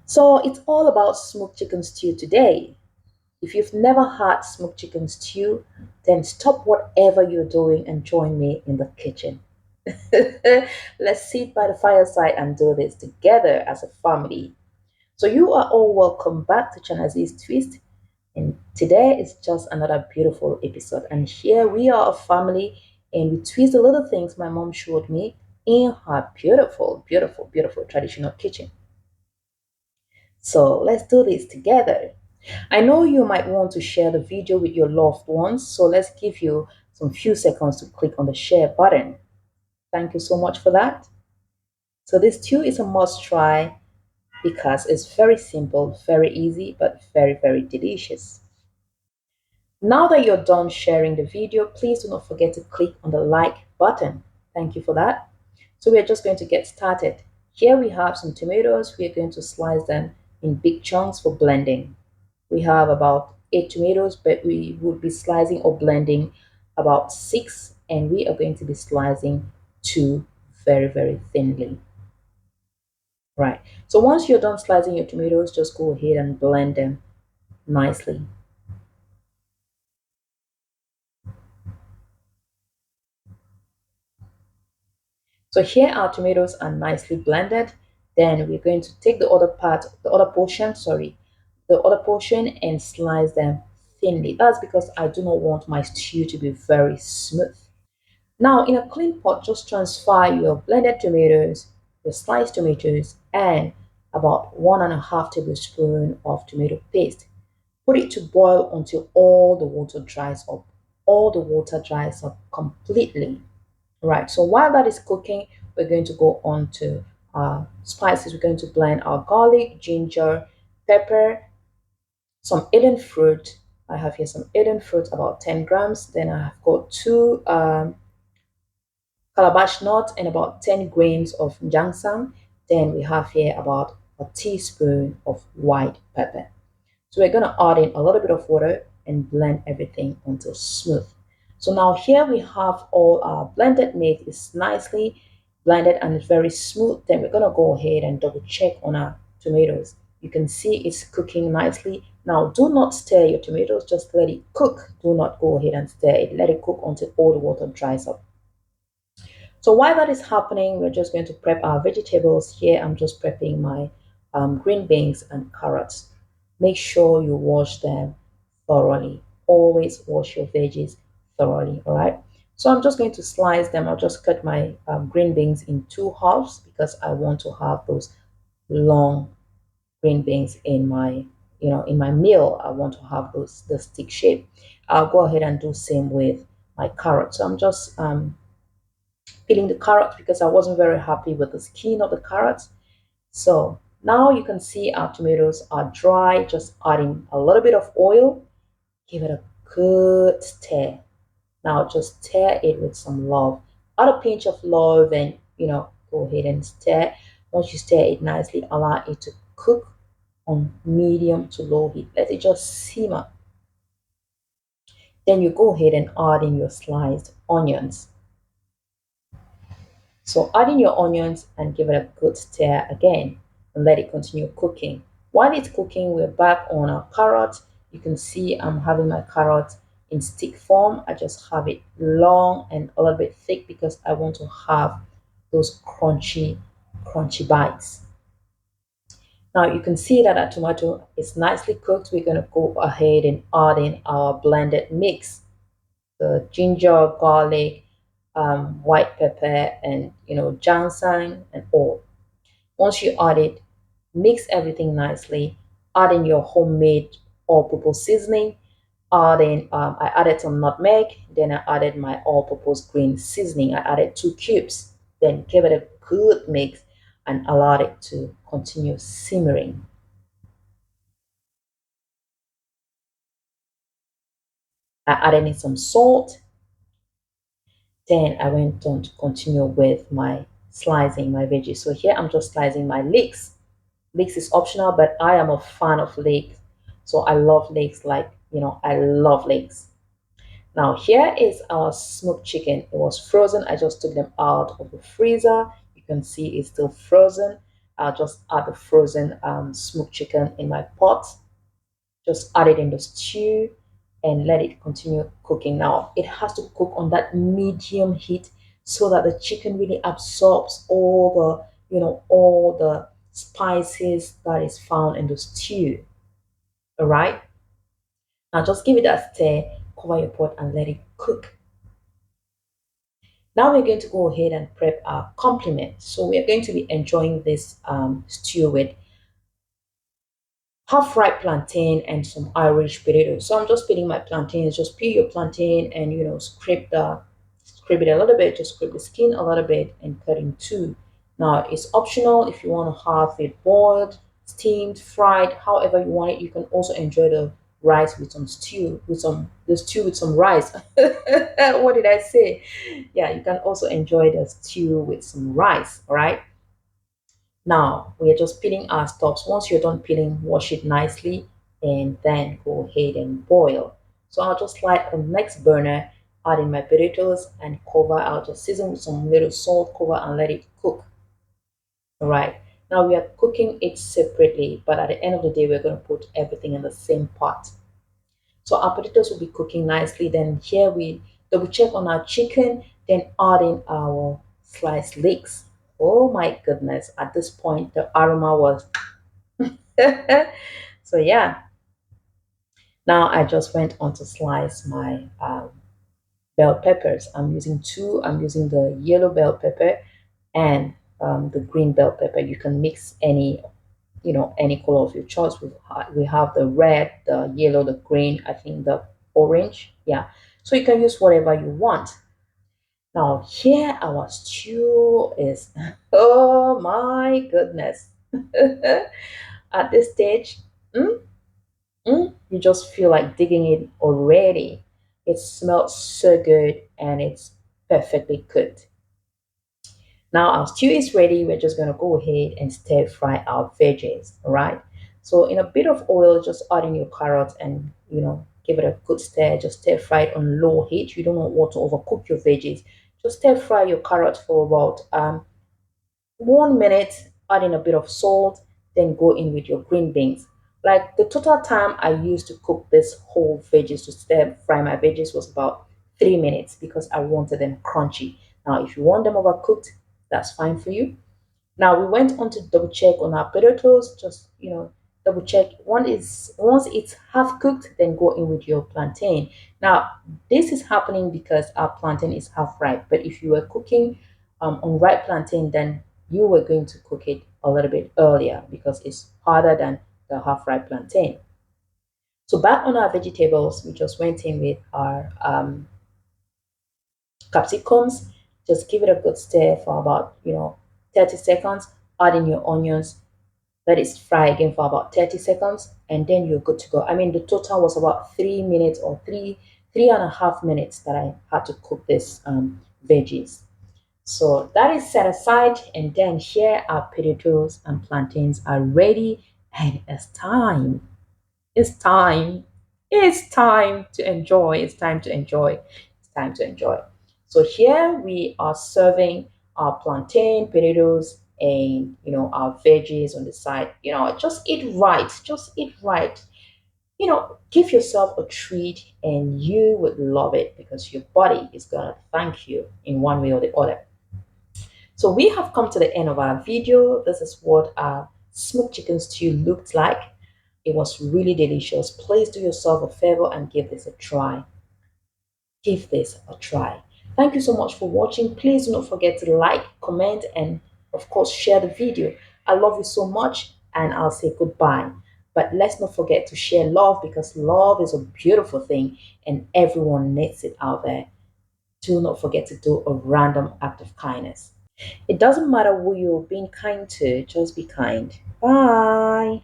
So it's all about smoked chicken stew today. If you've never had smoked chicken stew, then stop whatever you're doing and join me in the kitchen. Let's sit by the fireside and do this together as a family. So you are all welcome back to Chanazi's Twist. And today is just another beautiful episode. And here we are a family and we twist the little things my mom showed me in her beautiful, beautiful, beautiful traditional kitchen. So let's do this together. I know you might want to share the video with your loved ones, so let's give you some few seconds to click on the share button. Thank you so much for that. So this too is a must try because it's very simple, very easy, but very, very delicious. Now that you're done sharing the video, please do not forget to click on the like button. Thank you for that. So we're just going to get started. Here we have some tomatoes. We're going to slice them in big chunks for blending. We have about 8 tomatoes, but we would be slicing or blending about six, and we are going to be slicing two very, very thinly. Right. So once you're done slicing your tomatoes, just go ahead and blend them nicely. So here our tomatoes are nicely blended. Then we're going to take the other part, the other portion and slice them thinly. That's because I do not want my stew to be very smooth. Now in a clean pot, just transfer your blended tomatoes, your sliced tomatoes, and about 1.5 tablespoons of tomato paste. Put it to boil until all the water dries up. All the water dries up completely. Right, so while that is cooking, we're going to go on to spices. We're going to blend our garlic, ginger, pepper, some Eden fruit. I have here some Eden fruit, about 10 grams. Then I have got two calabash nuts and about 10 grains of ginseng. Then we have here about a teaspoon of white pepper. So we're going to add in a little bit of water and blend everything until smooth. So now here we have all our blended meat is nicely blended and it's very smooth. Then we're going to go ahead and double check on our tomatoes. You can see it's cooking nicely. Now do not stir your tomatoes, just let it cook. Do not go ahead and stir it. Let it cook until all the water dries up. So while that is happening, we're just going to prep our vegetables. Here I'm just prepping my green beans and carrots. Make sure you wash them thoroughly. Always wash your veggies thoroughly, all right? So I'm just going to slice them. I'll just cut my green beans in two halves because I want to have those long green beans in my, in my meal. I want to have those the stick shape. I'll go ahead and do same with my carrots. So I'm just peeling the carrots because I wasn't very happy with the skin of the carrots. So now you can see our tomatoes are dry. Just adding a little bit of oil. Give it a good stir. Now just stir it with some love. Add a pinch of love and go ahead and stir. Once you stir it nicely, allow it to cook on medium to low heat. Let it just simmer. Then you go ahead and add in your sliced onions. So add in your onions and give it a good stir again and let it continue cooking. While it's cooking, we're back on our carrot. You can see I'm having my carrot in stick form. I just have it long and a little bit thick because I want to have those crunchy bites. Now you can see that our tomato is nicely cooked. We're going to go ahead and add in our blended mix, the ginger, garlic, white pepper, and ginseng and all. Once you add it, mix everything nicely. Add in your homemade all-purpose seasoning. I added some nutmeg. Then I added my all-purpose green seasoning. I added 2 cubes. Then give it a good mix and allow it to continue simmering. I added in some salt. Then I went on to continue with my slicing my veggies. So here I'm just slicing my leeks. Leeks is optional, but I am a fan of leeks. So I love leeks, like, I love leeks. Now here is our smoked chicken. It was frozen. I just took them out of the freezer. You can see it's still frozen. I'll just add the frozen smoked chicken in my pot, just add it in the stew and let it continue cooking. Now it has to cook on that medium heat so that the chicken really absorbs all all the spices that is found in the stew. All right. Now just give it a stir, cover your pot and let it cook. Now we're going to go ahead and prep our complement. So we are going to be enjoying this stew with half ripe plantain and some Irish potatoes. So I'm just peeling my plantains. Just peel your plantain and scrape it a little bit. Just scrape the skin a little bit and cut in two. Now it's optional if you want to have it boiled, steamed, fried, however you want it. You can also enjoy the rice with some stew, with some the stew with some rice. What did I say? Yeah, you can also enjoy the stew with some rice. All right. Now we are just peeling our stops. Once you're done peeling, wash it nicely and then go ahead and boil. So I'll just light the next burner, add in my potatoes and cover. I'll just season with some little salt, cover and let it cook. All right. Now we are cooking it separately, but at the end of the day, we're going to put everything in the same pot. So our potatoes will be cooking nicely. Then here we double check on our chicken, then add in our sliced leeks. Oh my goodness, at this point the aroma was so yeah. Now I just went on to slice my bell peppers. I'm using two. I'm using the yellow bell pepper and the green bell pepper. You can mix any color of your choice. We have the red, the yellow, the green, I think the orange. Yeah. So you can use whatever you want. Now here our stew is, oh my goodness. At this stage, mm, you just feel like digging in already. It smells so good and it's perfectly cooked. Now our stew is ready. We're just going to go ahead and stir fry our veggies. All right. So in a bit of oil, just add in your carrots and give it a good stir. Just stir fry it on low heat. You don't want to overcook your veggies. Just stir fry your carrots for about 1 minute, add in a bit of salt, then go in with your green beans. Like the total time I used to cook this whole veggies to stir fry my veggies was about 3 minutes because I wanted them crunchy. Now, if you want them overcooked, that's fine for you. Now we went on to double check on our potatoes, just double check. Once it's half cooked, then go in with your plantain. Now this is happening because our plantain is half ripe. But if you were cooking on ripe plantain, then you were going to cook it a little bit earlier because it's harder than the half ripe plantain. So back on our vegetables, we just went in with our capsicums. Just give it a good stir for about 30 seconds. Add in your onions, let it fry again for about 30 seconds, and then you're good to go. I mean, the total was about 3 minutes or three and a half minutes that I had to cook this veggies. So that is set aside, and then here our potatoes and plantains are ready, and it's time. It's time. It's time to enjoy. It's time to enjoy. It's time to enjoy. So here we are serving our plantain, potatoes, and our veggies on the side. Just eat right. Just eat right. Give yourself a treat, and you would love it because your body is gonna thank you in one way or the other. So we have come to the end of our video. This is what our smoked chicken stew looked like. It was really delicious. Please do yourself a favor and give this a try. Give this a try. Thank you so much for watching. Please do not forget to like, comment, and of course share the video. I love you so much and I'll say goodbye. But let's not forget to share love because love is a beautiful thing and everyone needs it out there. Do not forget to do a random act of kindness. It doesn't matter who you're being kind to, just be kind. Bye.